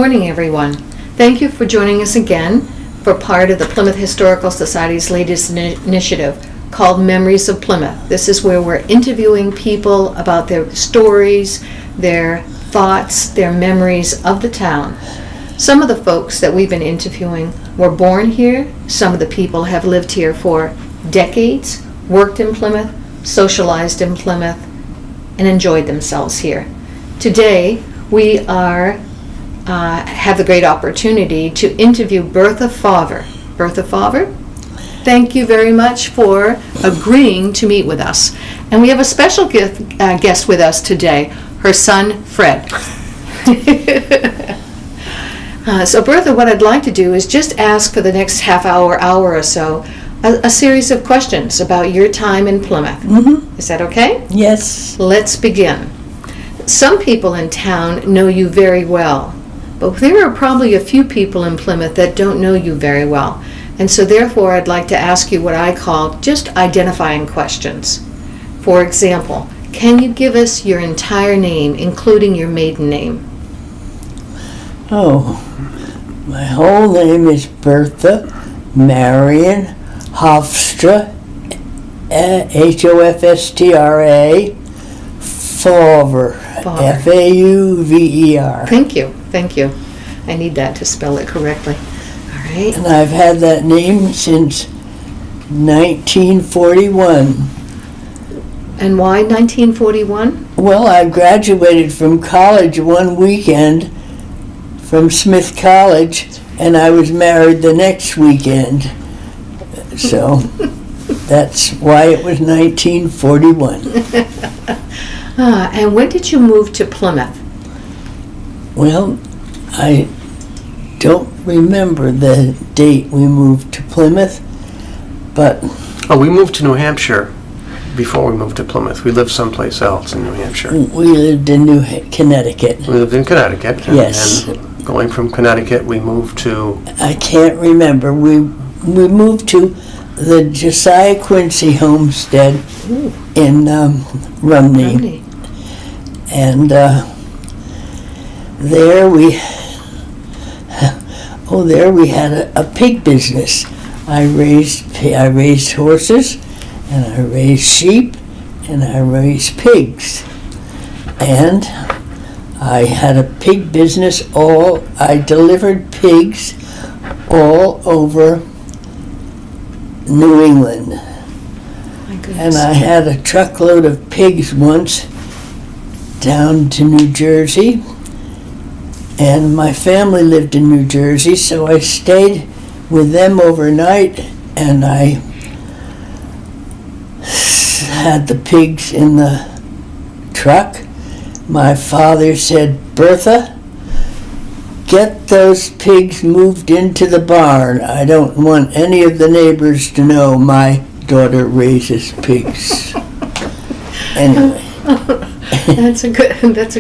morning, everyone. Thank you for joining us again for part of the Plymouth Historical Society's latest initiative called Memories of Plymouth. This is where we're interviewing people about their stories, their thoughts, their memories of the town. Some of the folks that we've been interviewing were born here. Some of the people have lived here for decades, worked in Plymouth, socialized in Plymouth, and enjoyed themselves here. Today, we have the great opportunity to interview Bertha Fauvers. Bertha Fauvers, thank you very much for agreeing to meet with us. And we have a special guest with us today, her son, Fred. So Bertha, what I'd like to do is just ask for the next half hour or so, a series of questions about your time in Plymouth. Mm-hmm. Is that okay? Yes. Let's begin. Some people in town know you very well, but there are probably a few people in Plymouth that don't know you very well. And so therefore, I'd like to ask you what I call just identifying questions. For example, can you give us your entire name, including your maiden name? Oh, my whole name is Bertha Marion Hofstra, Hofstra, Fauver, Fauver. Thank you. I need that to spell it correctly. All right. And I've had that name since 1941. And why 1941? Well, I graduated from college one weekend from Smith College, and I was married the next weekend. So that's why it was 1941. And when did you move to Plymouth? Well, I don't remember the date we moved to Plymouth, but... Oh, we moved to New Hampshire before we moved to Plymouth. We lived someplace else in New Hampshire. We lived in Connecticut. We lived in Connecticut. Yes. And going from Connecticut, we moved to... I can't remember. We moved to the Josiah Quincy homestead in Rumney. And there we had a pig business. I raised horses, and I raised sheep, and I raised pigs. And I had a pig business. I delivered pigs all over New England. My goodness. And I had a truckload of pigs once down to New Jersey, and my family lived in New Jersey, so I stayed with them overnight, and I had the pigs in the truck. My father said, "Bertha, get those pigs moved into the barn. I don't want any of the neighbors to know my daughter raises pigs." Anyway. That's a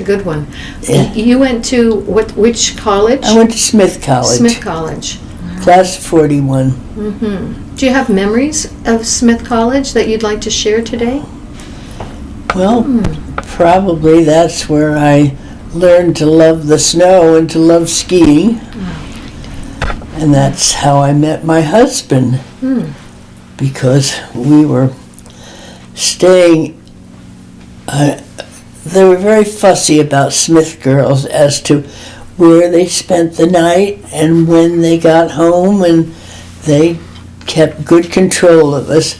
good one. Yeah. You went to which college? I went to Smith College. Smith College. Class of 41. Mm-hmm. Do you have memories of Smith College that you'd like to share today? Well, probably that's where I learned to love the snow and to love skiing. And that's how I met my husband. Because we were staying... they were very fussy about Smith girls as to where they spent the night and when they got home, and they kept good control of us.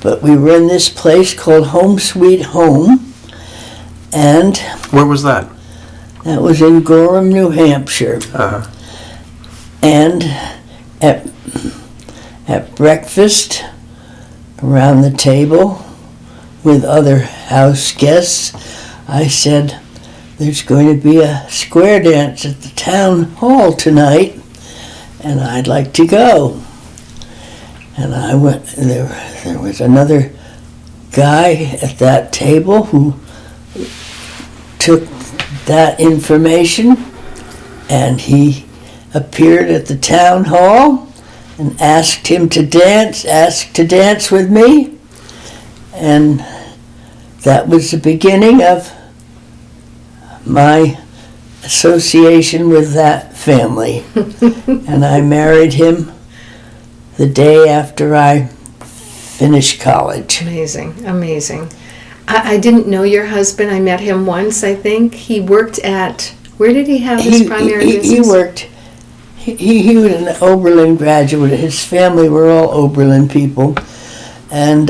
But we were in this place called Home Sweet Home, and... Where was that? That was in Gorham, New Hampshire. Uh-huh. And at breakfast, around the table with other house guests, I said, "There's going to be a square dance at the town hall tonight, and I'd like to go." And I went. There was another guy at that table who took that information, and he appeared at the town hall and asked to dance with me, and that was the beginning of my association with that family. And I married him the day after I finished college. Amazing, amazing. I didn't know your husband. I met him once, I think. He worked at, where did he have his primary business? He was an Oberlin graduate. His family were all Oberlin people. And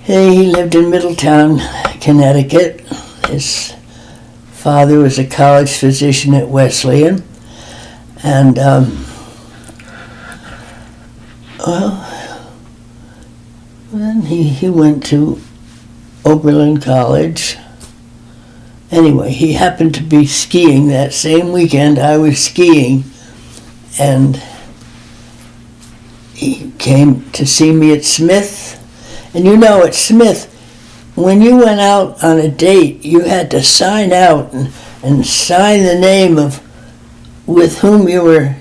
he lived in Middletown, Connecticut. His father was a college physician at Wesleyan. And, then he went to Oberlin College. Anyway, he happened to be skiing that same weekend I was skiing, and he came to see me at Smith. And you know, at Smith, when you went out on a date, you had to sign out and sign the name of with whom you were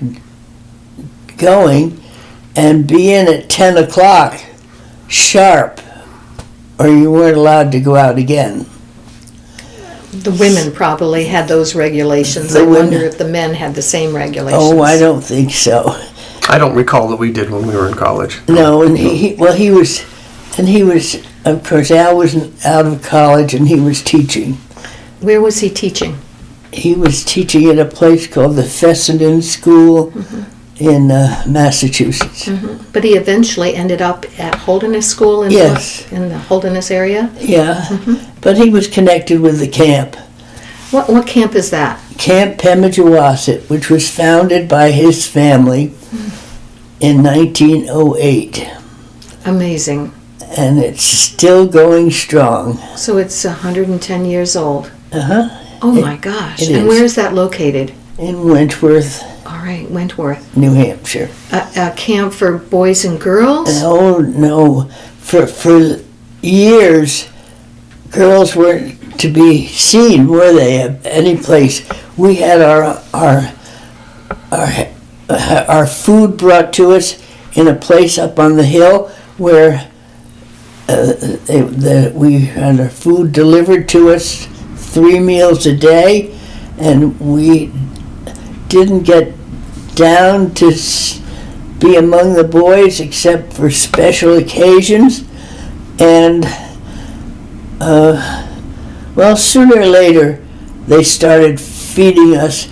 going and be in at 10 o'clock sharp, or you weren't allowed to go out again. The women probably had those regulations. I wonder if the men had the same regulations. Oh, I don't think so. I don't recall that we did when we were in college. No, and he was, of course, Al was out of college and he was teaching. Where was he teaching? He was teaching at a place called the Fessenden School in Massachusetts. But he eventually ended up at Holderness School in, Yes. in the Holderness area? Yeah, but he was connected with the camp. What camp is that? Camp Pemigewasset, which was founded by his family in 1908. Amazing. And it's still going strong. So it's 110 years old. Uh-huh. Oh my gosh. it And is. where is that located? In Wentworth, All right, Wentworth. New Hampshire. A camp for boys and girls? Oh, no. For years, girls weren't to be seen, were they, at any place. We had our food brought to us in a place up on the hill where we had our food delivered to us 3 meals a day, and we didn't get down to be among the boys except for special occasions. And well, sooner or later they started feeding us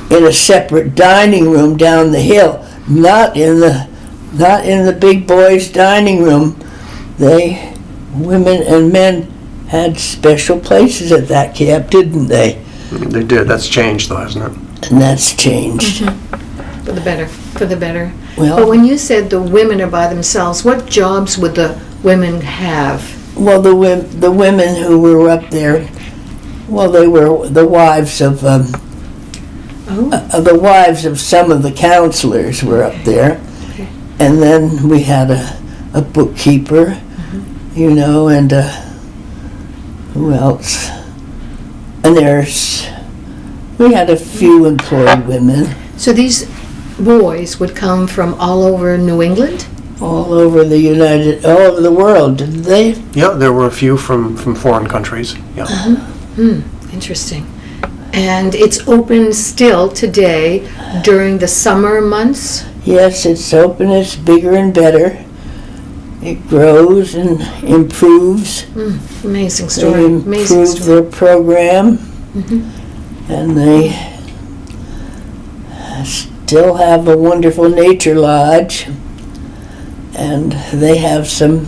in a separate dining room down the hill, not in the big boys' dining room. Women and men had special places at that camp, didn't they? They did. That's changed, though, hasn't it? And that's changed. For the better. For the better. Well- But when you said the women are by themselves, what jobs would the women have? Well, the women who were up there, well, they were the wives of the wives of some of the counselors were up there, Okay. and then we had a bookkeeper, you know, and who else? A nurse. We had a few employed women So these boys would come from all over New England? all over all over the world, didn't they? Yeah, there were a few from foreign countries. Yeah. Interesting. And it's open still today during the summer months? Yes, it's open. It's bigger and better. It grows and improves. Amazing They story. Amazing improve story. their program, and they still have a wonderful nature lodge, and they have some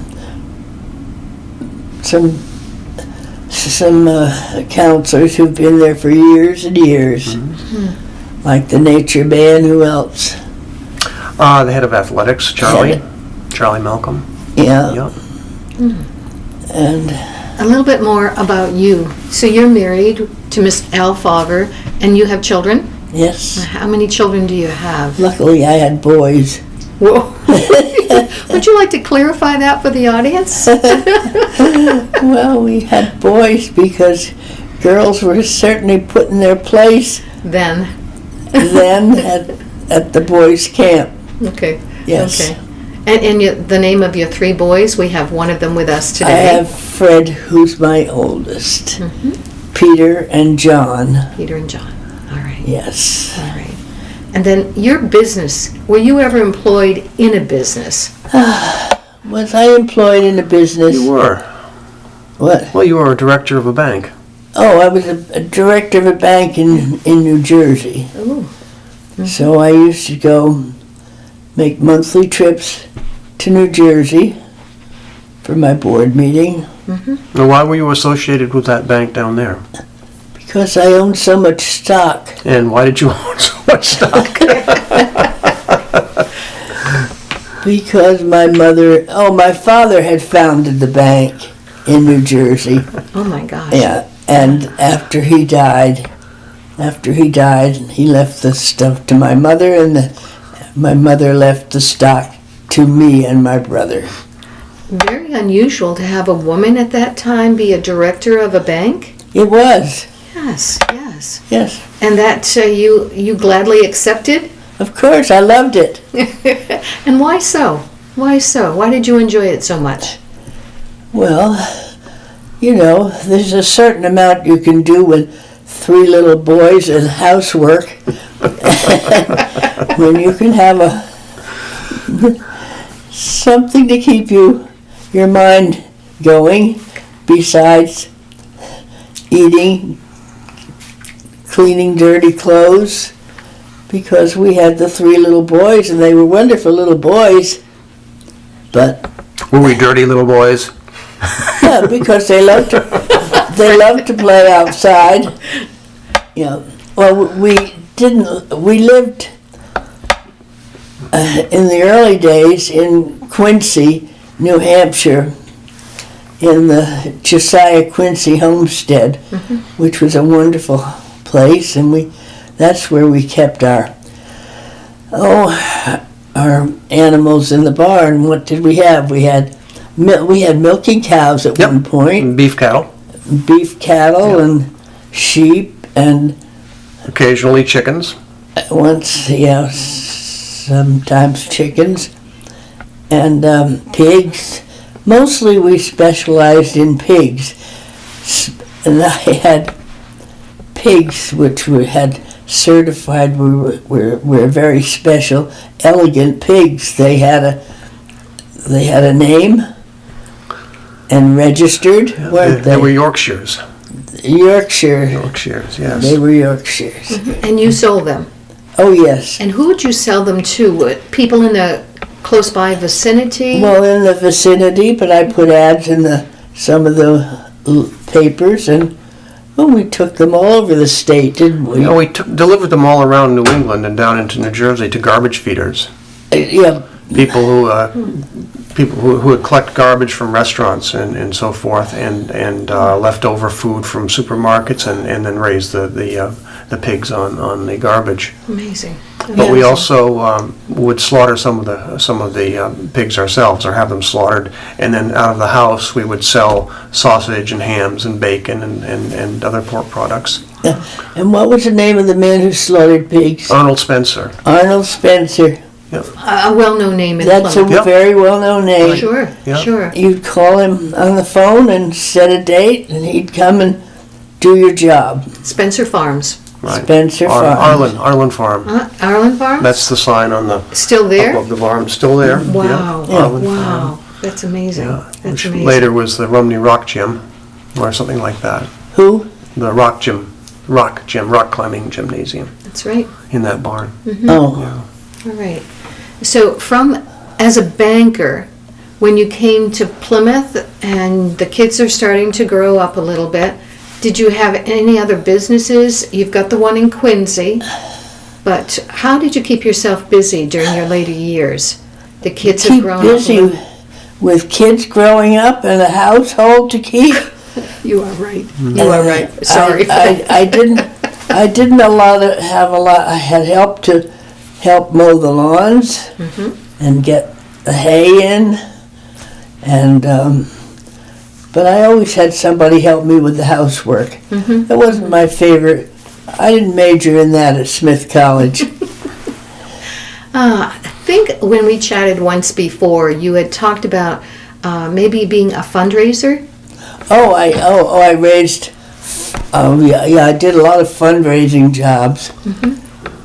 counselors who've been there for years and years, like the nature man. Who else? The head of athletics, Charlie Malcolm. Yeah, Yeah. and A little bit more about you. So you're married to Miss Al Fauver, and you have children? yes, How many children do you have? luckily I had boys. Whoa. Would you like to clarify that for the audience? Well, we had boys because girls were certainly put in their place Then. then at the boys' camp. Okay. Yes. Okay. And the name of your 3 boys, we have one of them with us I today. have Fred, who's my oldest. Peter and John. Peter and John. All right. Yes. All right. And then your business, were you ever employed in a business? Was I employed in a business? You were. What? Well, you were a director of a bank. Oh, I was a director of a bank in New Jersey. Ooh. So I used to go make monthly trips to New Jersey for my board meeting Now, why were you associated with that bank down there? because I owned so much stock. And why did you own so much stock? Because my father had founded the bank in New Jersey. Oh my gosh. Yeah, and after he died, he left the stuff to my mother, and my mother left the stock to me and my brother. Very unusual to have a woman at that time be a director of a bank. It was, Yes, yes. yes. And that you gladly accepted? Of course, I loved it. And why so? Why so? Why did you enjoy it so much? Well, there's a certain amount you can do with 3 little boys and housework. When you can have something to keep your mind going besides eating, cleaning dirty clothes, because we had the 3 little boys and they were wonderful little boys, but Were we dirty little boys? yeah, because they loved to play outside. Well, we lived in the early days in Quincy, New Hampshire, in the Josiah Quincy homestead, which was a wonderful place, and that's where we kept our animals in the barn. What did we have? We had milking cows at Yep. one point, Beef cattle. beef cattle and sheep, and Occasionally chickens. sometimes chickens, and pigs. Mostly we specialized in pigs, and I had pigs which we had certified were very special, elegant pigs. They had a name and registered, weren't They they? were Yorkshires. Yorkshire. Yorkshires, yes. They were Yorkshires. And you sold them. Oh yes. And who would you sell them to? People in the close by vicinity? Well, in the vicinity, but I put ads in some of the papers, and we took them all over the state, didn't we? We delivered them all around New England and down into New Jersey to garbage feeders. Yeah. People who would collect garbage from restaurants and so forth, and leftover food from supermarkets, and then raise the pigs on the garbage. Amazing. But we also would slaughter some of the pigs ourselves, or have them slaughtered, and then out of the house we would sell sausage and hams and bacon and other pork products. And what was the name of the man who slaughtered pigs? Arnold Spencer. Arnold Spencer. A well-known name in That's a Plymouth. Yep. very well-known name. Sure, Yeah. sure. You'd call him on the phone and set a date, and he'd come and do your job. Spencer Farms. Right. Spencer Farm. Arlen Farm. Arlen Farms? That's the sign on the Still there? up of the barn. Still there. Wow. Yeah. Arlen Wow. Farm. That's amazing. Yeah. That's Which amazing. later was the Rumney Rock Gym, or something like that. Who? The rock climbing gymnasium That's right. in that barn. Oh. All right. So as a banker, when you came to Plymouth and the kids are starting to grow up a little bit, did you have any other businesses? You've got the one in Quincy, but how did you keep yourself busy during your later years? The kids have Keep grown busy up. with kids growing up and a household to keep. You are right. You are right. Sorry. I didn't have a lot. I had help to help mow the lawns and get the hay in, and but I always had somebody help me with the housework. It wasn't my favorite. I didn't major in that at Smith College. I think when we chatted once before, you had talked about maybe being a fundraiser. I raised Oh, yeah, I did a lot of fundraising jobs.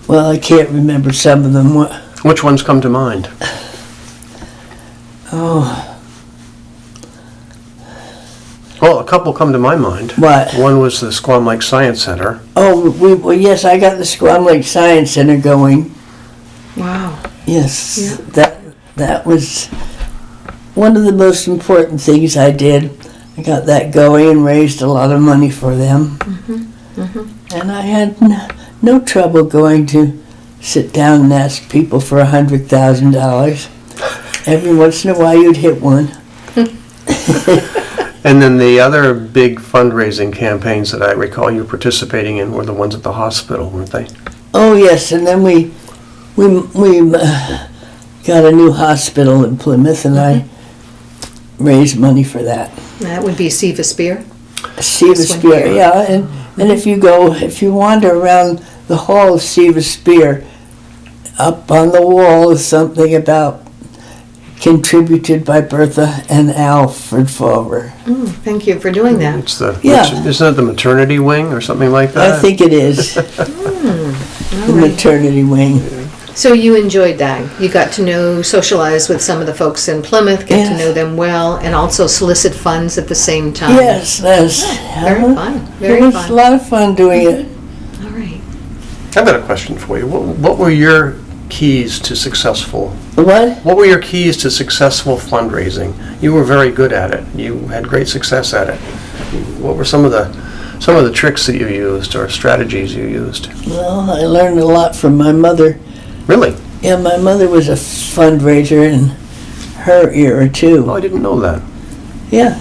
Well, I can't remember some of them. Which ones come to mind? Oh, Well, a couple come to my mind. what? One was the Squam Lake Science Center. Oh, well, yes, I got the Squam Lake Science Center going. Wow. Yes, Yeah. that was one of the most important things I did. I got that going and raised a lot of money for them. And I had no trouble going to sit down and ask people for $100,000. Every once in a while you'd hit one. And then the other big fundraising campaigns that I recall you participating in were the ones at the hospital, weren't they? Oh yes, and then we got a new hospital in Plymouth, and I raised money for that. That would be Siva Spear. Siva This one Spear, here. yeah, and if you wander around the hall of Siva Spear, up on the wall is something about contributed by Bertha and Alfred Fauvers. Thank you for doing that. It's the, Yeah. isn't it the maternity wing or something like that? I think it is the All right. maternity wing. So you enjoyed that. You got to know, socialize with some of the folks in Plymouth, get to Yes. know them well, and also solicit funds at the same time. Yes, that's Very fun. Very it was fun. a lot of fun doing it. All right. I've got a question for you. What were your keys to successful? What? What were your keys to successful fundraising? You were very good at it. You had great success at it. What were some of the tricks that you used or strategies you used? Well, I learned a lot from my mother. Really? Yeah, my mother was a fundraiser in her era too. Oh, I didn't know that. Yeah.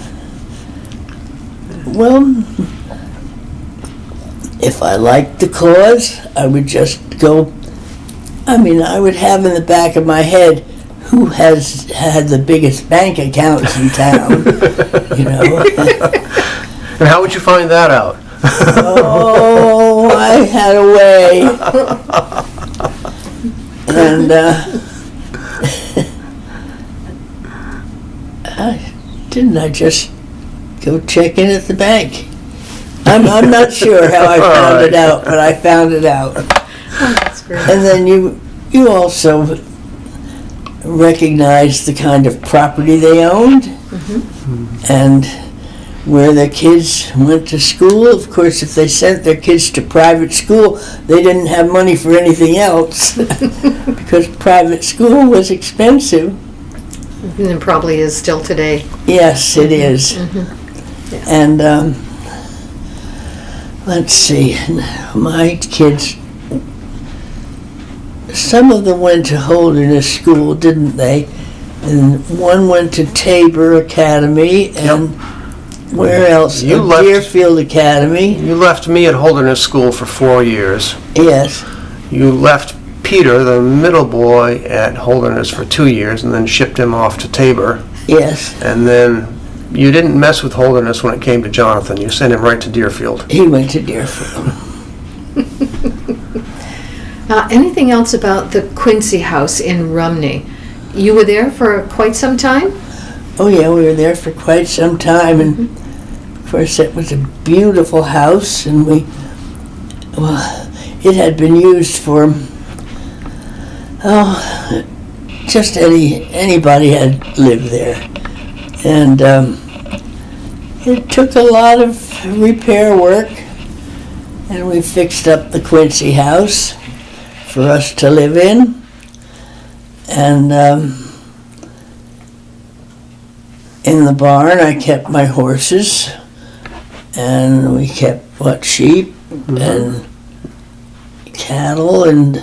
Well, if I liked the cause, I would just go. I mean, I would have in the back of my head who has had the biggest bank accounts in town, you know. And how would you find that out? Oh, I had a way. And didn't I just go check in at the bank? I'm not sure how I found it out, but I found it out. That's great. And then you also recognize the kind of property they owned and where their kids went to school. Of course, if they sent their kids to private school, they didn't have money for anything else because private school was expensive. And it probably is still today. Yes, it is. Yes. And let's see, my kids, some of them went to Holderness School, didn't they? And one went to Tabor Academy, and where else? You left- Deerfield Academy. You left me at Holderness School for 4 years. Yes, You left Peter, the middle boy, at Holderness for 2 years and then shipped him off to Tabor. yes. And then you didn't mess with Holderness when it came to Jonathan. You sent him right to Deerfield. He went to Deerfield. Anything else about the Quincy House in Rumney? You were there for quite some time? Oh yeah, we were there for quite some time, and of course it was a beautiful house, and it had been used for, just anybody had lived there, and it took a lot of repair work, and we fixed up the Quincy House for us to live in, and in the barn I kept my horses, and we kept sheep and cattle and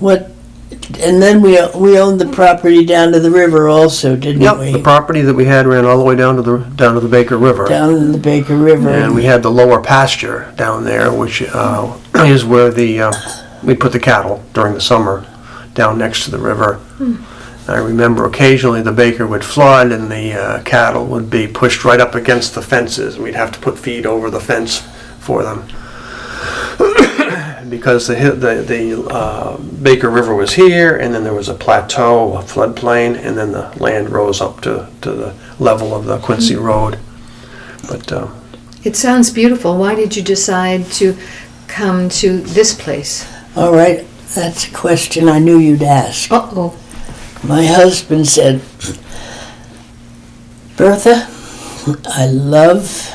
then we owned the property down to the river also, didn't Yep, we? the property that we had ran all the way down to the Baker River. Down in the Baker River. And we had the lower pasture down there, which is where we put the cattle during the summer, down next to the river. I remember occasionally the Baker would flood and the cattle would be pushed right up against the fences. We'd have to put feed over the fence for them. Because the Baker River was here, and then there was a plateau, a floodplain, and then the land rose up to the level of the Quincy Road. But It sounds beautiful. Why did you decide to come to this place? All right, that's a question I knew you'd ask. Uh-oh. My husband said, Bertha, I love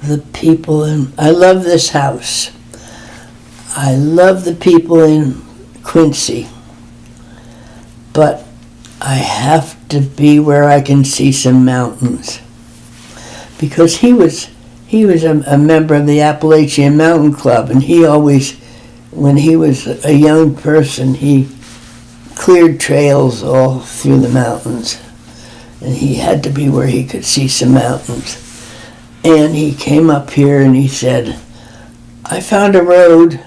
the people I love this house. I love the people in Quincy. But I have to be where I can see some mountains. Because he was a member of the Appalachian Mountain Club, and he always, when he was a young person, he cleared trails all through the mountains. And he had to be where he could see some mountains. And he came up here and he said, I found a road.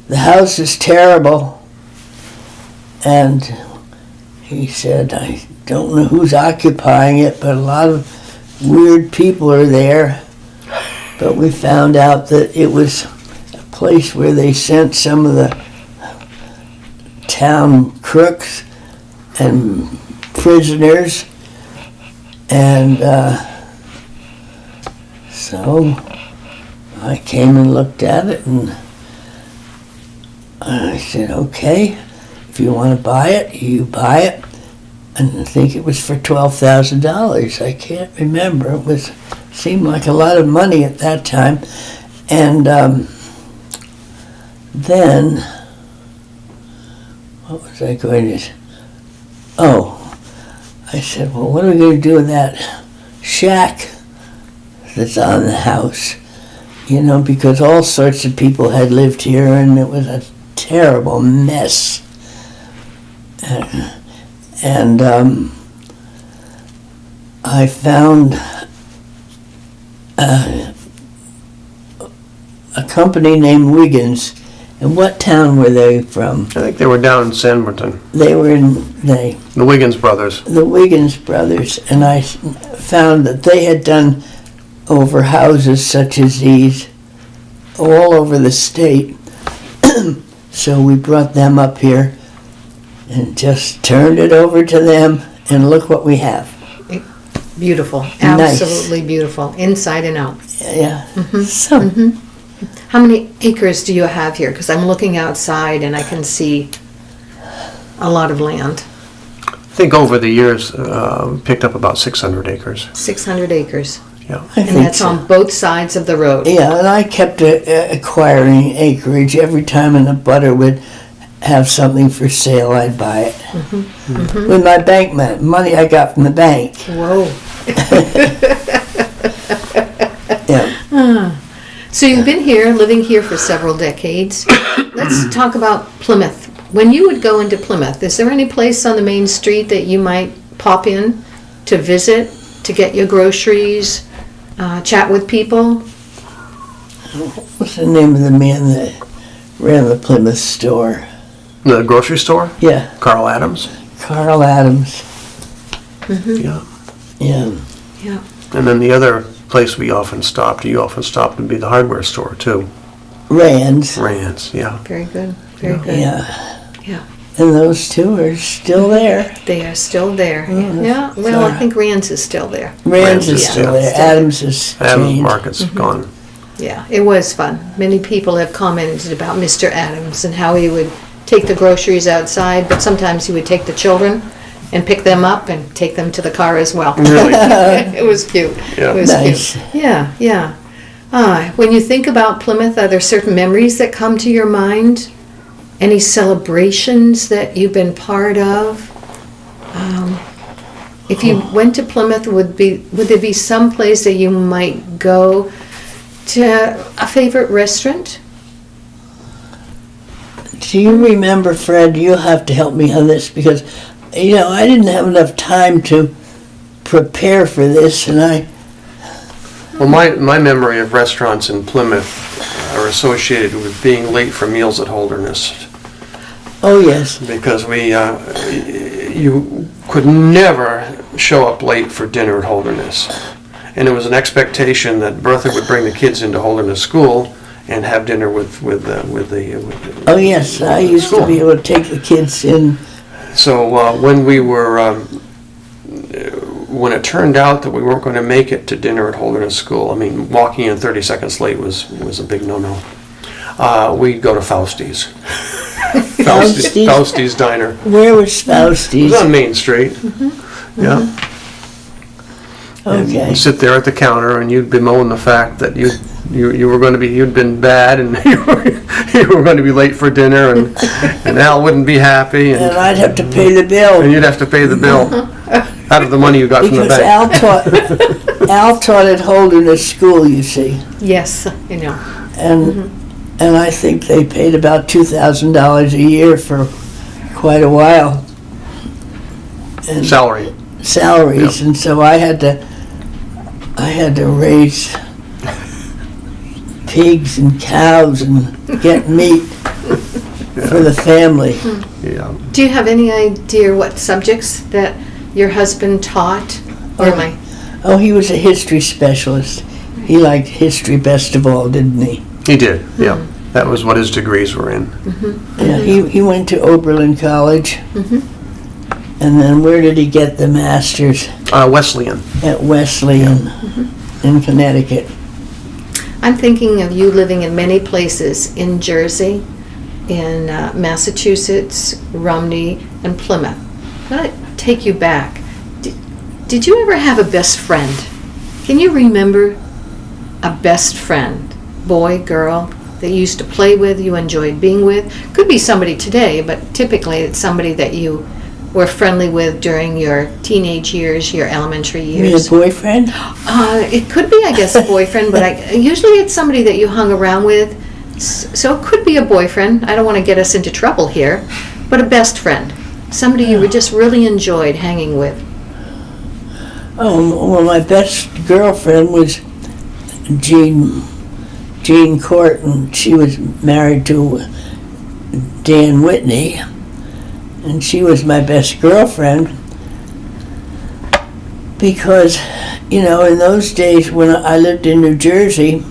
The house is terrible. And he said, I don't know who's occupying it, but a lot of weird people are there. But we found out that it was a place where they sent some of the town crooks and prisoners. And so I came and looked at it, and I said, okay, if you want to buy it, you buy it. And I think it was for $12,000. I can't remember. Seemed like a lot of money at that time. And then, what was I going to... Oh, I said, well, what are we going to do with that shack that's on the house? You know, because all sorts of people had lived here, and it was a terrible mess. And I found a company named Wiggins. And what town were they from? I think they were down in Sanbornton. They were in The Wiggins brothers. the Wiggins brothers, and I found that they had done over houses such as these all over the state. So we brought them up here and just turned it over to them, and look what we have. Beautiful. Nice. Absolutely beautiful. Inside and out. Yeah. Mhm. So, Mhm. How many acres do you have here? Because I'm looking outside and I can see a lot of land. I think over the years, picked up about 600 acres. 600 acres. Yeah. I And think that's so. on both sides of the road. Yeah, and I kept acquiring acreage. Every time a butter would have something for sale, I'd buy it. With my bank money I got from the bank. Whoa. Yeah. So you've been here, living here for several decades. Let's talk about Plymouth. When you would go into Plymouth, is there any place on the main street that you might pop in to visit, to get your groceries, chat with people? What's the name of the man that ran the Plymouth store? The grocery store, Yeah, Carl Adams. Carl Adams. Yeah. Yeah. Yeah. And then the other place you often stopped would be the hardware store too. Rand's. Rand's, yeah. Very good. Very good. Yeah. Yeah. And those two are still there. They are still there. Mm, Yeah. Well, I sorry. think Rand's is still there. Rand's is Yeah. still there. Still. Adams is Adams changed. Market's gone. Yeah, it was fun. Many people have commented about Mr. Adams and how he would take the groceries outside, but sometimes he would take the children and pick them up and take them to the car as well. Really? It was cute. Yeah. It was Nice. cute. Yeah, yeah. When you think about Plymouth, are there certain memories that come to your mind? Any celebrations that you've been part of? If you went to Plymouth, would there be some place that you might go to, a favorite restaurant? Do you remember, Fred, you'll have to help me on this because, you know, I didn't have enough time to prepare for this, and Well, my memory of restaurants in Plymouth are associated with being late for meals at Holderness. oh yes, Because you could never show up late for dinner at Holderness. And it was an expectation that Bertha would bring the kids into Holderness School and have dinner with the oh yes, I used to be able to take the kids in. So when we were when it turned out that we weren't going to make it to dinner at Holderness School, I mean, walking in 30 seconds late was a big no-no. We'd go to Fausti's. Fausti's? Fausti's Diner. Where was It was Fausti's? on Main Street. Yeah. And Okay. you'd sit there at the counter and you'd bemoan the fact that you were going to be, you'd been bad and you were going to be late for dinner and Al wouldn't be happy And and I'd have to pay the bill. you'd have to pay the bill out of the money you got from the Because bank. Al taught at Holderness School, you see. Yes, I know. And I think they paid about $2,000 a year for quite a while. And Salary. salaries, and so I had to raise pigs and cows and get meat for the family. Yeah. Do you have any idea what subjects that your husband taught? Or am I? Oh, he was a history specialist. He liked history best of all, didn't he? He did, yeah. That was what his degrees were in. Yeah, he went to Oberlin College. And then where did he get the master's? Wesleyan. At Wesleyan in Connecticut. I'm thinking of you living in many places in Jersey, in Massachusetts, Romney, and Plymouth. I'm going to take you back. Did you ever have a best friend? Can you remember a best friend, boy, girl, that you used to play with, you enjoyed being with? Could be somebody today, but typically it's somebody that you were friendly with during your teenage years, your elementary You years. mean a boyfriend? It could be, I guess, a boyfriend, but usually it's somebody that you hung around with. So it could be a boyfriend. I don't want to get us into trouble here, but a best friend. Somebody you were just really enjoyed hanging with. Oh, well, my best girlfriend was Jean Court, and she was married to Dan Whitney, and she was my best girlfriend because, you know, in those days when I lived in New Jersey,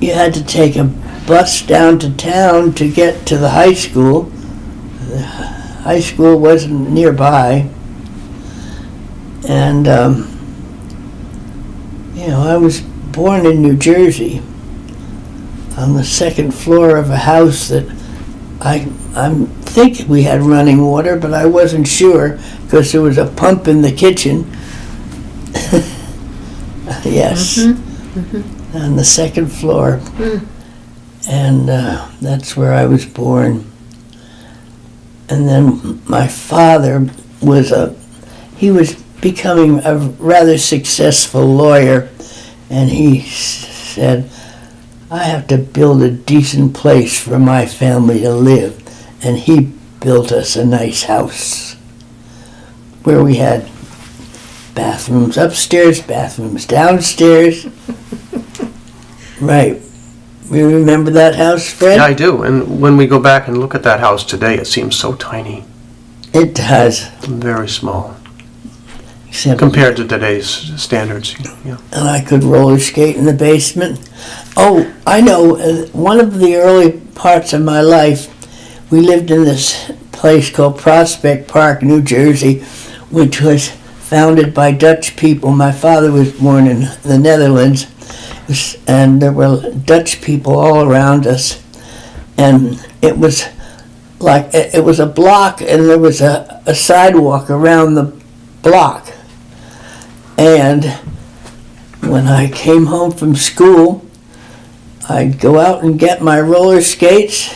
you had to take a bus down to town to get to the high school. The high school wasn't nearby. And, you know, I was born in New Jersey on the second floor of a house that I think we had running water, but I wasn't sure because there was a pump in the kitchen. Yes, on the second floor. And that's where I was born. And then my father he was becoming a rather successful lawyer, and he said, I have to build a decent place for my family to live. And he built us a nice house where we had bathrooms upstairs, bathrooms downstairs. Right. You remember that house, Fred? Yeah, I do. And when we go back and look at that house today, it seems so tiny. It does. Very small. Except Compared to today's standards. Yeah. and I could roller skate in the basement. Oh, I know, one of the early parts of my life, we lived in this place called Prospect Park, New Jersey, which was founded by Dutch people. My father was born in the Netherlands, and there were Dutch people all around us. And it was like, it was a block, and there was a sidewalk around the block. And when I came home from school, I'd go out and get my roller skates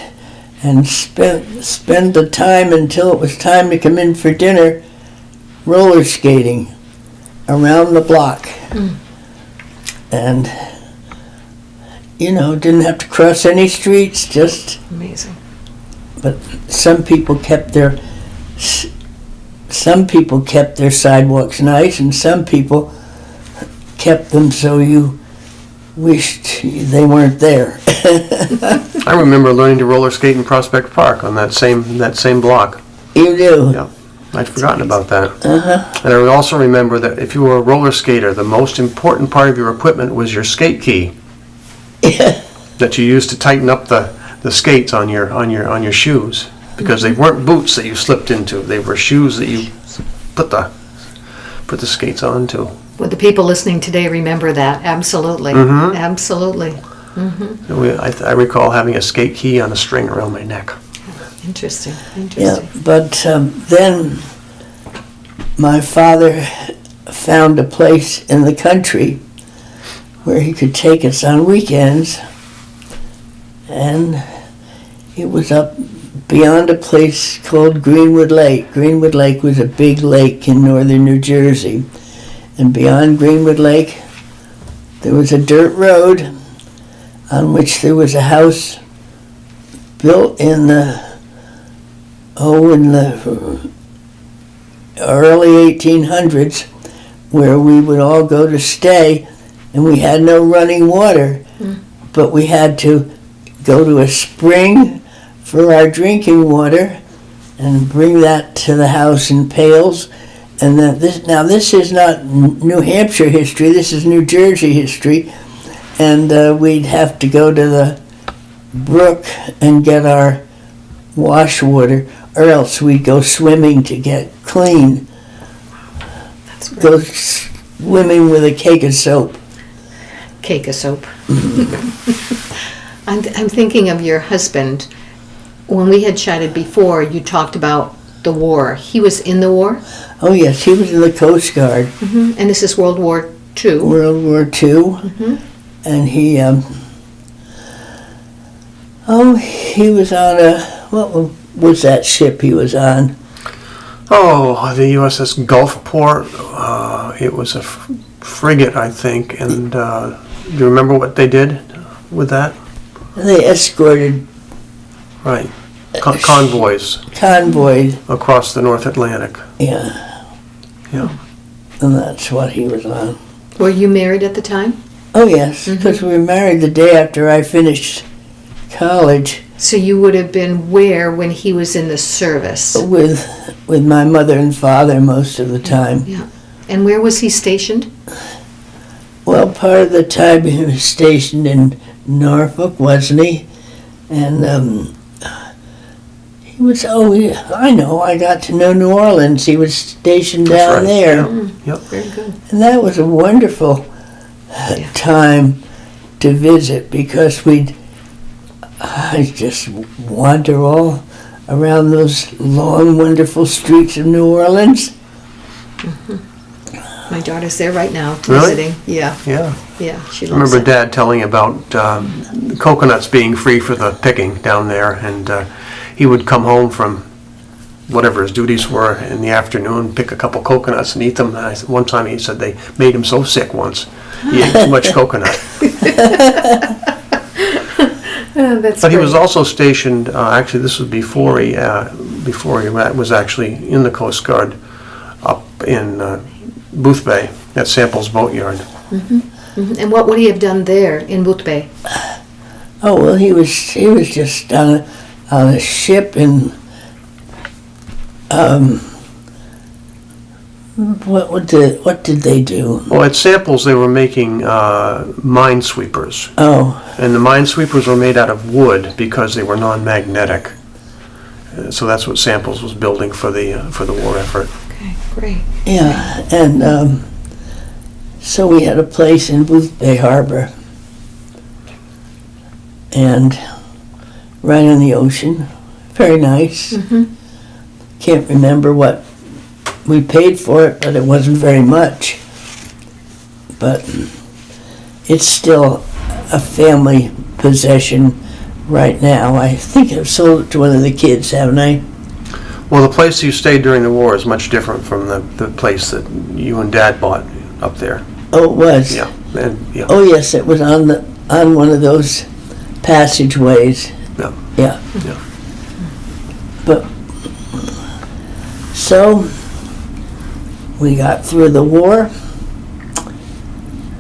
and spend the time until it was time to come in for dinner roller skating around the block. And, you know, didn't have to cross any streets, just... Amazing. But some people kept their sidewalks nice, and some people kept them so you wished they weren't there. I remember learning to roller skate in Prospect Park on that same block. You do? Yeah. I'd forgotten about that. Uh-huh. And I also remember that if you were a roller skater, the most important part of your equipment was your skate key that you used to tighten up the skates on your shoes, because they weren't boots that you slipped into. They were shoes that you put the put the skates on too. Would the people listening today remember that? Absolutely. Mhm. Absolutely. I recall having a skate key on a string around my neck. Interesting. Yeah, Interesting. but then my father found a place in the country where he could take us on weekends, and it was up beyond a place called Greenwood Lake. Greenwood Lake was a big lake in northern New Jersey, and beyond Greenwood Lake there was a dirt road on which there was a house built in the early 1800s, where we would all go to stay, and we had no running water, but we had to go to a spring for our drinking water and bring that to the house in pails. And then this is not New Hampshire history, this is New Jersey history, and we'd have to go to the brook and get our wash water, or else we'd go swimming to get clean. That's great. Go swimming with a cake of soap. Cake of soap. I'm thinking of your husband. When we had chatted before, you talked about the war. He was in the war? Oh yes, he was in the Coast Guard, And this is World War II. World War II, and he was on what was that ship he was on? Oh, the USS Gulfport. It was a frigate, I think. And do you remember what they did with that? They escorted Right. Convoys convoy, across the North Atlantic. yeah, Yeah. and that's what he was on. Were you married at the time? Oh yes, because we were married the day after I finished college So you would have been where when he was in the service? with my mother and father most of the time. Yeah. And where was he stationed? Well, part of the time he was stationed in Norfolk, wasn't he? And he was, I know, I got to know New Orleans. He was stationed That's down right, there. yeah. Yep. Very good. And that was a wonderful time to visit, because I just wander all around those long, wonderful streets of New Orleans. My daughter's there right now, Really? visiting. Yeah, Yeah. yeah, she I loves remember it. Dad telling about coconuts being free for the picking down there, and he would come home from whatever his duties were in the afternoon, pick a couple coconuts and eat them. And one time he said they made him so sick once. He ate too much coconut. That's But he great. was also stationed, actually this was before he was actually in the Coast Guard, up in Booth Bay at Samples Boatyard. And what would he have done there in Booth Bay? Oh well, he was just on a ship in what did they do? Well, at Samples they were making minesweepers. Oh, And the minesweepers were made out of wood because they were non-magnetic. So that's what Samples was building for the war effort. Okay, great. yeah, and so we had a place in Booth Bay Harbor, and right on the ocean, very nice. Can't remember what we paid for it, but it wasn't very much. But it's still a family possession right now. I think I've sold it to one of the kids, haven't I? Well, the place you stayed during the war is much different from the place that you and Dad bought up there. Oh, it was. Yeah, and yeah, Oh, yes, it was on one of those passageways. Yeah. Yeah. Yeah. But so we got through the war,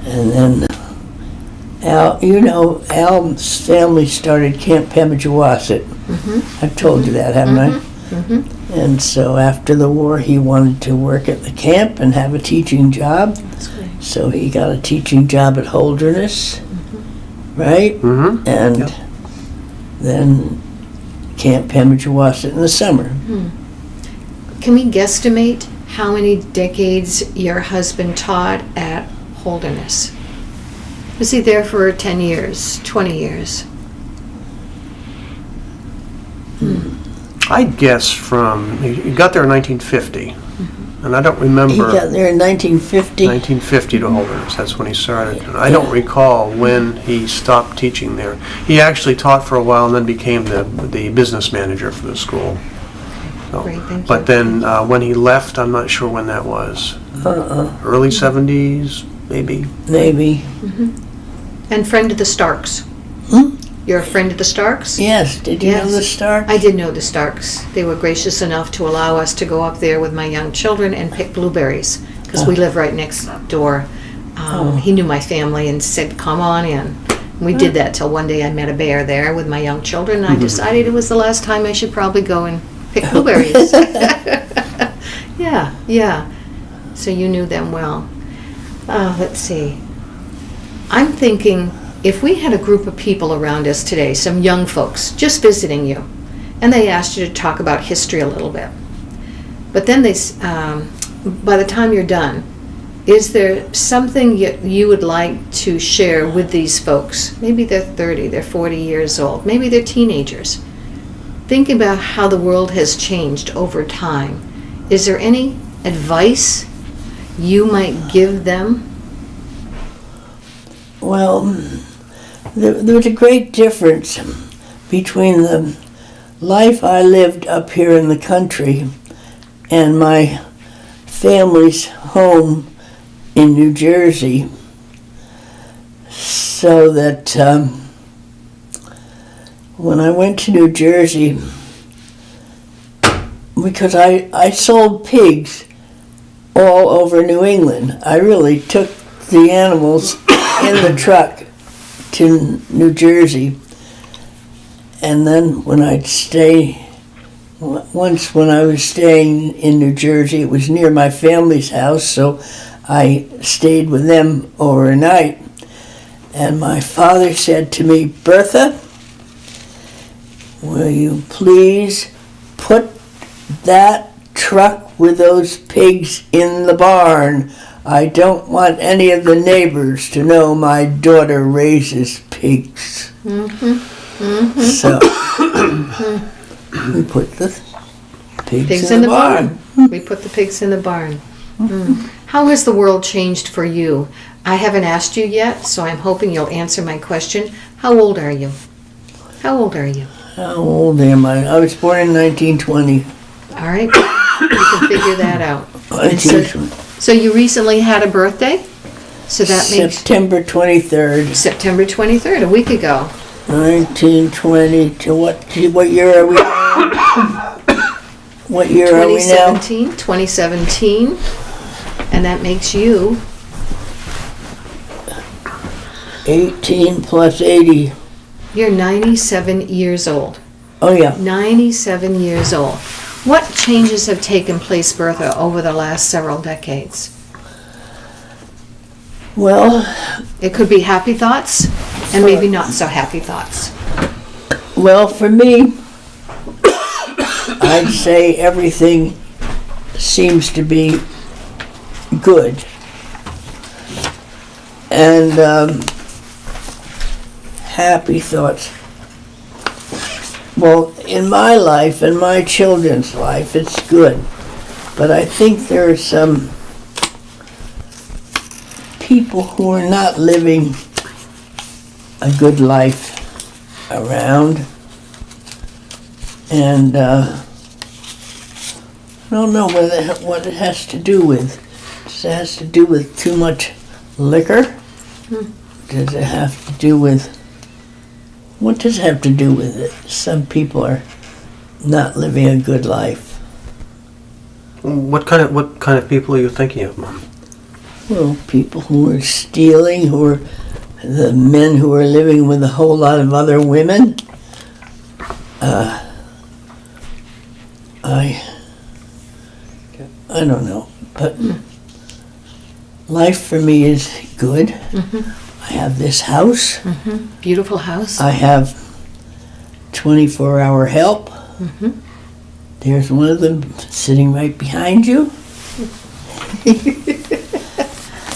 and then Al's family started Camp Pemigewasset. I've told you that, haven't I? And so after the war, he wanted to work at the camp and have a teaching job. That's great. So he got a teaching job at Holderness, right? Mm-hmm. And Yep. then Camp Pemigewasset in the summer. Can we guesstimate how many decades your husband taught at Holderness? Was he there for 10 years, 20 years? I guess he got there in 1950, and I don't remember. He got there in 1950. 1950 to Holderness, that's when he started. And I don't recall when he stopped teaching there. He actually taught for a while and then became the business manager for the school. So, Great, thank you. but then when he left, I'm not sure when that was. Early 70s, maybe. Maybe. And friend of the Starks. You're a friend of the Starks? Yes. Did you know Yes. the Starks? I did know the Starks. They were gracious enough to allow us to go up there with my young children and pick blueberries, because we live right next door. He knew my family and said, come on in. We did that till one day I met a bear there with my young children, and I decided it was the last time I should probably go and pick blueberries. Yeah. So you knew them well. Let's see. I'm thinking, if we had a group of people around us today, some young folks just visiting you, and they asked you to talk about history a little bit, but then by the time you're done, is there something you would like to share with these folks? Maybe they're 30, they're 40 years old, maybe they're teenagers. Think about how the world has changed over time. Is there any advice you might give them? Well, there was a great difference between the life I lived up here in the country and my family's home in New Jersey. So that when I went to New Jersey, because I sold pigs all over New England, I really took the animals in the truck to New Jersey, and then when I was staying in New Jersey, it was near my family's house, so I stayed with them overnight. And my father said to me, Bertha, will you please put that truck with those pigs in the barn? I don't want any of the neighbors to know my daughter raises pigs. So we put the pigs in the barn. We put the pigs in the barn. How has the world changed for you? I haven't asked you yet, so I'm hoping you'll answer my question. How old are you? How old are you? How old am I? I was born in 1920. All right, you can figure that out. And 1920. so you recently had a birthday? So that makes September 23rd, September 23rd, a week ago. 1920. To what year are we now? What year are we now? 2017. And that makes you 18 plus 80. You're 97 years old. Oh yeah. 97 years old. What changes have taken place, Bertha, over the last several decades? Well, It could be happy thoughts and maybe not so happy thoughts. for me, I'd say everything seems to be good. And happy thoughts. Well, in my life and my children's life, it's good. But I think there are some people who are not living a good life around. And I don't know what it has to do with. Does it have to do with too much liquor? Does it have to do with... What does it have to do with it? Some people are not living a good life. What kind of people are you thinking of, Mom? Well, people who are stealing, who are the men who are living with a whole lot of other women. I don't know, but life for me is good. I have this house. Beautiful house. I have 24-hour help. There's one of them sitting right behind you.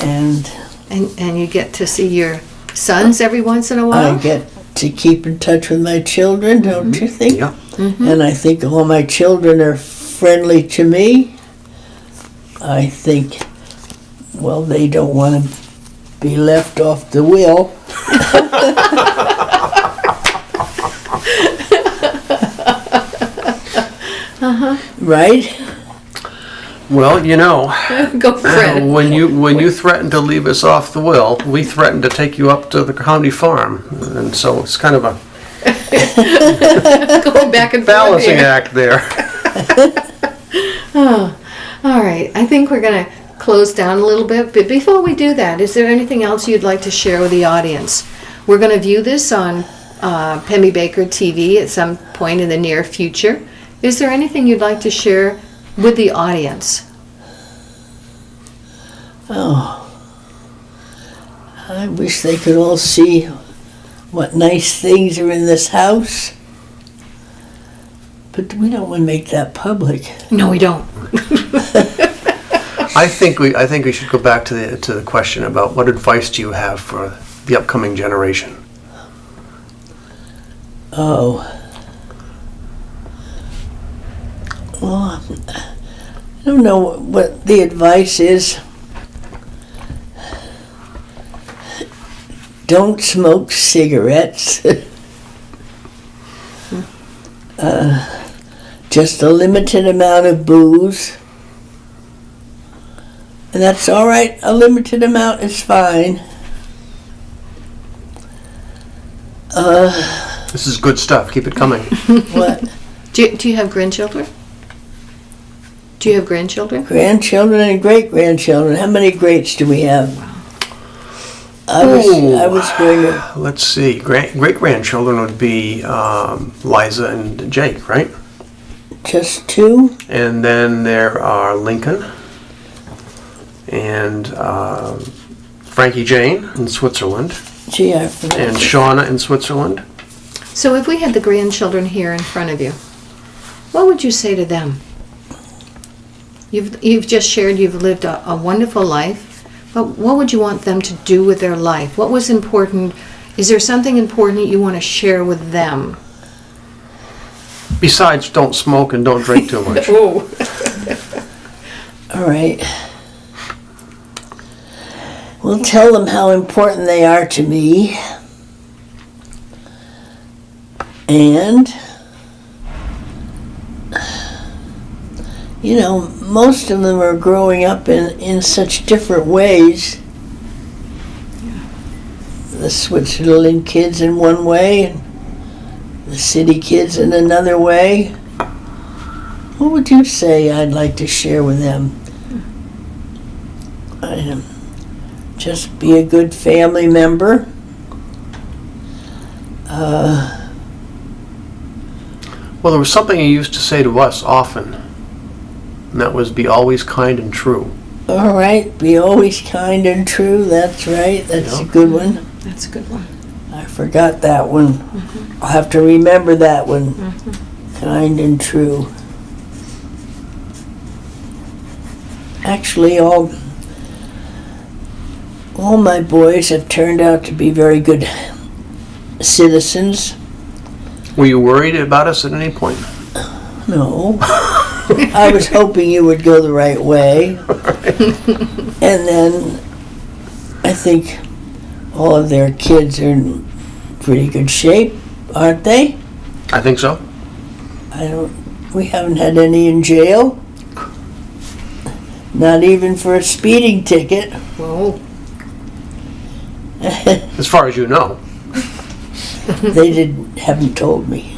And And you get to see your sons every once in a while? I get to keep in touch with my children, don't you think? Yeah. And I think all my children are friendly to me. I think, well, they don't want to be left off the wheel. Right? Well, Go Fred. when you threaten to leave us off the will, we threaten to take you up to the county farm, and so it's kind of a Going back and forth balancing here. act there. Oh, all right. I think we're going to close down a little bit, but before we do that, is there anything else you'd like to share with the audience? We're going to view this on Pemmy Baker TV at some point in the near future. Is there anything you'd like to share with the audience? Oh, I wish they could all see what nice things are in this house. But we don't want to make that public. No, we don't. I think we should go back to the question about what advice do you have for the upcoming generation? Oh. Well, I don't know what the advice is. Don't smoke cigarettes. Just a limited amount of booze. And that's all right. A limited amount is fine. This is good stuff. Keep it coming. What? Do you have grandchildren? Do you have grandchildren? Grandchildren and great-grandchildren. How many greats do we have? I was going to... Let's see. Great-grandchildren would be Liza and Jake, right? Just two? And then there are Lincoln and Frankie Jane in Switzerland Gee, I forgot. and Shauna in Switzerland. So if we had the grandchildren here in front of you, what would you say to them? You've just shared you've lived a wonderful life, but what would you want them to do with their life? What was important? Is there something important you want to share with them? Besides, don't smoke and don't drink too much. Oh. All right. We'll tell them how important they are to me. And, most of them are growing up in such different ways. The Switzerland kids in one way, and the city kids in another way. What would you say I'd like to share with them? Just be a good family member. Well, there was something you used to say to us often, and that was be always kind and true. All right, be always kind and true. That's right. That's a good one. That's a good one. I forgot that one. I'll have to remember that one. Kind and true. Actually, all my boys have turned out to be very good citizens. Were you worried about us at any point? No. I was hoping you would go the right way. And then I think all of their kids are in pretty good shape, aren't they? I think so. We haven't had any in jail. Not even for a speeding ticket. Whoa. As far as you know. They haven't told me.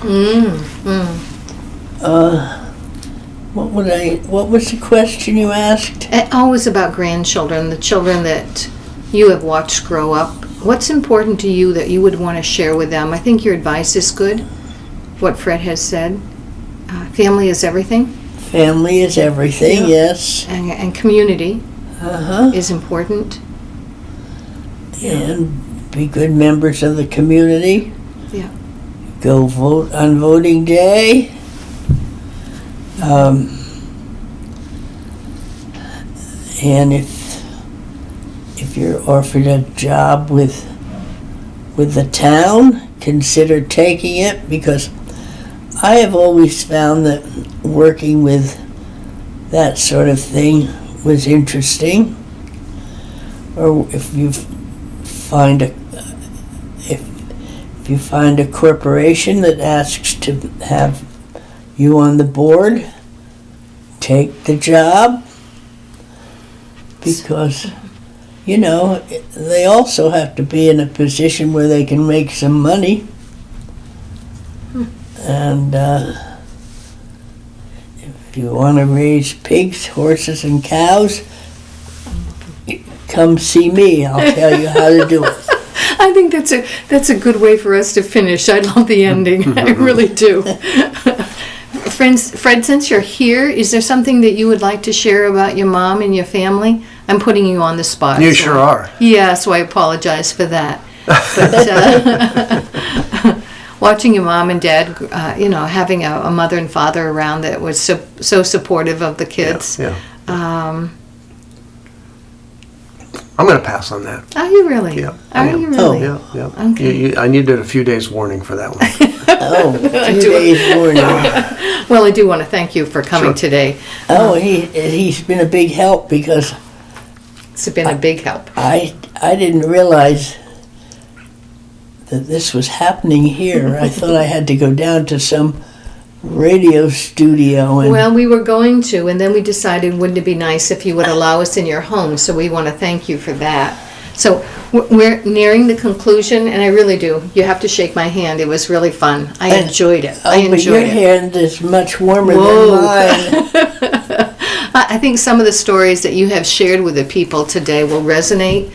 What was the question you asked? Always about grandchildren, the children that you have watched grow up. What's important to you that you would want to share with them? I think your advice is good, what Fred has said. Family is everything. Family is everything, yes. And community Uh-huh. is important. And be good members of the community. Yeah. Go vote on voting day. And if you're offered a job with the town, consider taking it, because I have always found that working with that sort of thing was interesting. Or if you find a corporation that asks to have you on the board, take the job, because they also have to be in a position where they can make some money. And if you want to raise pigs, horses, and cows, come see me. I'll tell you how to do it. I think that's a good way for us to finish. I love the ending. I really do. Fred, since you're here, is there something that you would like to share about your mom and your family? I'm putting you on the spot. You sure are. Yeah, so I apologize for that. But watching your mom and dad, having a mother and father around that was so supportive of the kids. Yeah. I'm going to pass on that. Are you really? Yeah. Are you really? Yeah. Okay. I needed a few days warning for that one. Oh, a few days warning. Well, I do want to thank you for coming today. Oh, he's been a big help, because It's been a big help. I didn't realize that this was happening here. I thought I had to go down to some radio studio. And Well, we were going to, and then we decided, wouldn't it be nice if you would allow us in your home? So we want to thank you for that. So we're nearing the conclusion, and I really do. You have to shake my hand. It was really fun. I enjoyed it. I but your enjoyed it. hand is much warmer Whoa. than mine. I think some of the stories that you have shared with the people today will resonate.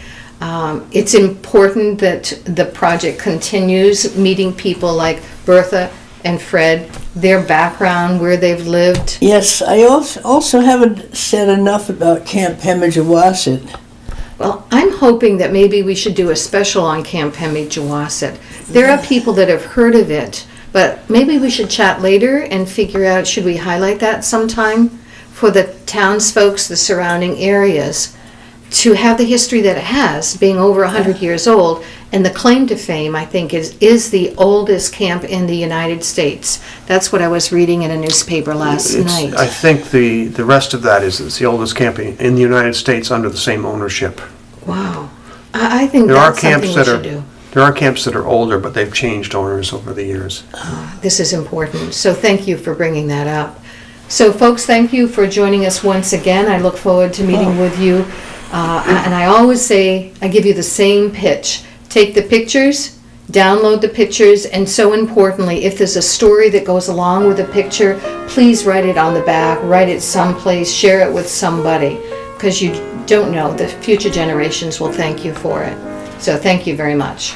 It's important that the project continues, meeting people like Bertha and Fred, their background, where they've lived. Yes, I also haven't said enough about Camp Hemigewasset. Well, I'm hoping that maybe we should do a special on Camp Hemigewasset. There are people that have heard of it, but maybe we should chat later and figure out, should we highlight that sometime for the townsfolk, the surrounding areas, to have the history that it has, being over 100 years old. And the claim to fame, I think, is the oldest camp in the United States. That's what I was reading in a newspaper last night. I think the rest of that is it's the oldest camp in the United States under the same ownership. Wow. I think There are that's something camps we that should are do. there are camps that are older, but they've changed owners over the years. This is important. So thank you for bringing that up. So folks, thank you for joining us once again. I look forward to meeting with you. And I always say, I give you the same pitch. Take the pictures, download the pictures, and so importantly, if there's a story that goes along with the picture, please write it on the back, write it someplace, share it with somebody, because you don't know, the future generations will thank you for it. So thank you very much.